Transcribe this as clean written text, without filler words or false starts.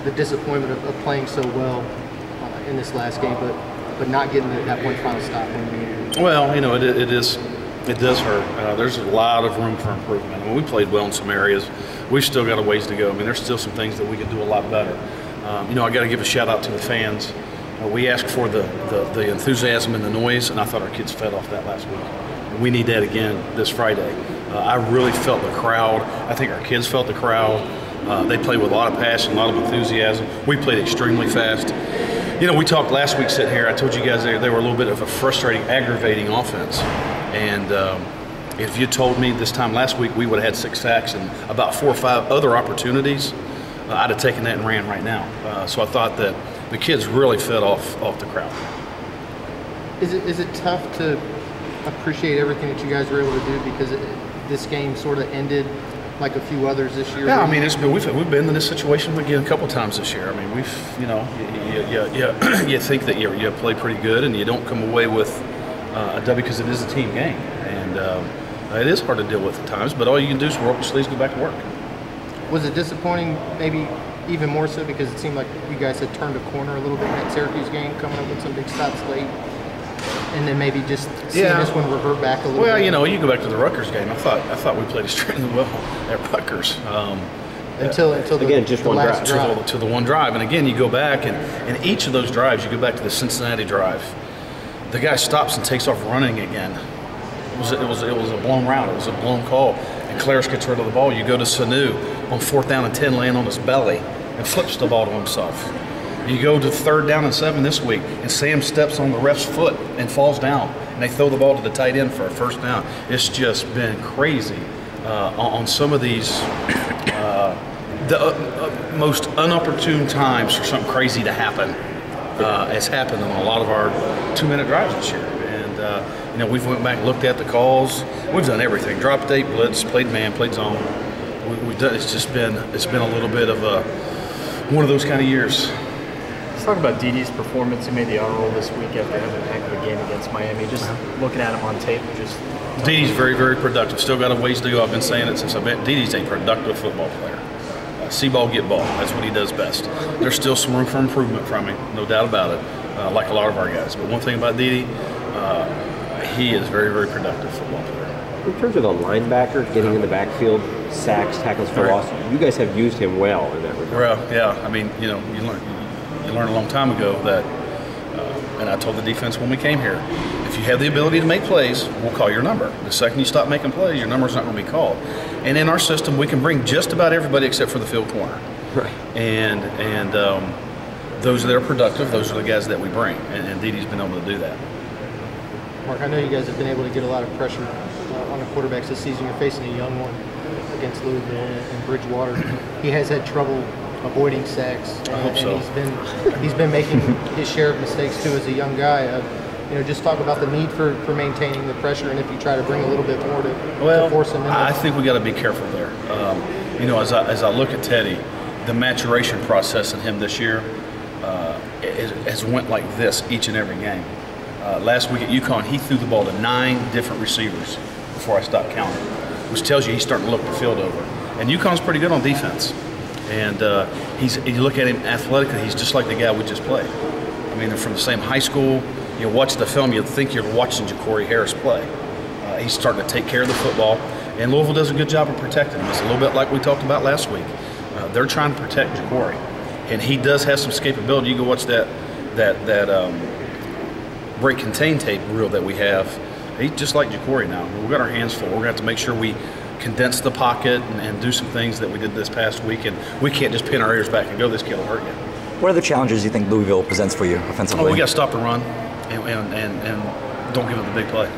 the disappointment of playing so well in this last game, but not getting that one final stop. Well, you know, it does hurt. There's a lot of room for improvement. I mean, we played well in some areas. We've still got a ways to go. I mean, there's still some things that we could do a lot better. You know, I got to give a shout out to the fans. We asked for the enthusiasm and the noise, and I thought our kids fed off that last week. We need that again this Friday. I really felt the crowd. I think our kids felt the crowd. They played with a lot of passion, a lot of enthusiasm. We played extremely fast. You know, we talked last week sitting here. I told you guys they were a little bit of a frustrating, aggravating offense. And if you told me this time last week we would have had 6 sacks and about 4 or 5 other opportunities, I'd have taken that and ran right now. So I thought that the kids really fed off the crowd. Is it tough to appreciate everything that you guys were able to do because this game sort of ended like a few others this year? Yeah, I mean, we've been in this situation again a couple times this year. I mean, you think that you play pretty good and you don't come away with a W because it is a team game, and it is hard to deal with at times. But all you can do is roll up your sleeves, go back to work. Was it disappointing, maybe even more so because it seemed like you guys had turned a corner a little bit in that Syracuse game, coming up with some big stops late, and then maybe just seeing this one revert back a little bit? Well, you know, you go back to the Rutgers game. I thought we played extremely well at Rutgers. Until again, just one drive. To the one drive. And again, you go back, and each of those drives, you go back to the Cincinnati drive. The guy stops and takes off running again. It was a blown route. It was a blown call. And Claris gets rid of the ball. You go to Sanu on 4th down and 10, laying on his belly, and flips the ball to himself. You go to 3rd down and 7 this week, and Sam steps on the ref's foot and falls down, and they throw the ball to the tight end for a 1st down. It's just been crazy on some of these the most unopportune times for something crazy to happen. It's happened on a lot of our 2-minute drives this year. And, you know, we've went back and looked at the calls. We've done everything. Dropped 8, blitz, played man, played zone. We've done, it's been a little bit of one of those kind of years. Let's talk about Didi's performance. He made the honor roll this week after having a heck of a game against Miami. Just looking at him on tape, Didi's very, very productive. Still got a ways to go. I've been saying it since I've been. Didi's a productive football player. See ball, get ball. That's what he does best. There's still some room for improvement from him, no doubt about it, like a lot of our guys. But one thing about Didi, he is very, very productive football player. In terms of the linebacker, getting in the backfield, sacks, tackles for loss, you guys have used him well in that regard. Well, yeah. I mean, you know, you learned a long time ago that, and I told the defense when we came here, if you have the ability to make plays, we'll call your number. The second you stop making plays, your number's not going to be called. And in our system, we can bring just about everybody except for the field corner. Right. And those that are productive, those are the guys that we bring. And Didi's been able to do that. Mark, I know you guys have been able to get a lot of pressure on the quarterbacks this season. You're facing a young one against Louisville and Bridgewater. He has had trouble avoiding sacks. I hope so. He's been making his share of mistakes too as a young guy. You know, just talk about the need for maintaining the pressure, and if you try to bring a little bit more to force him in. I think we got to be careful there. You know, as I look at Teddy, the maturation process in him this year has went like this each and every game. Last week at UConn, he threw the ball to 9 different receivers before I stopped counting, which tells you he's starting to look the field over. And UConn's pretty good on defense. And you look at him athletically, he's just like the guy we just played. I mean, they're from the same high school. You watch the film, you'd think you're watching Ja'Cory Harris play. He's starting to take care of the football, and Louisville does a good job of protecting him. It's a little bit like we talked about last week. They're trying to protect Ja'Cory, and he does have some escapability. You can watch that break contain tape reel that we have. He's just like Ja'Cory now. We've got our hands full. We're going to have to make sure we condense the pocket and do some things that we did this past week, and we can't just pin our ears back and go, this kid will hurt you. What are the challenges you think Louisville presents for you offensively? We got to stop the run and don't give up the big play.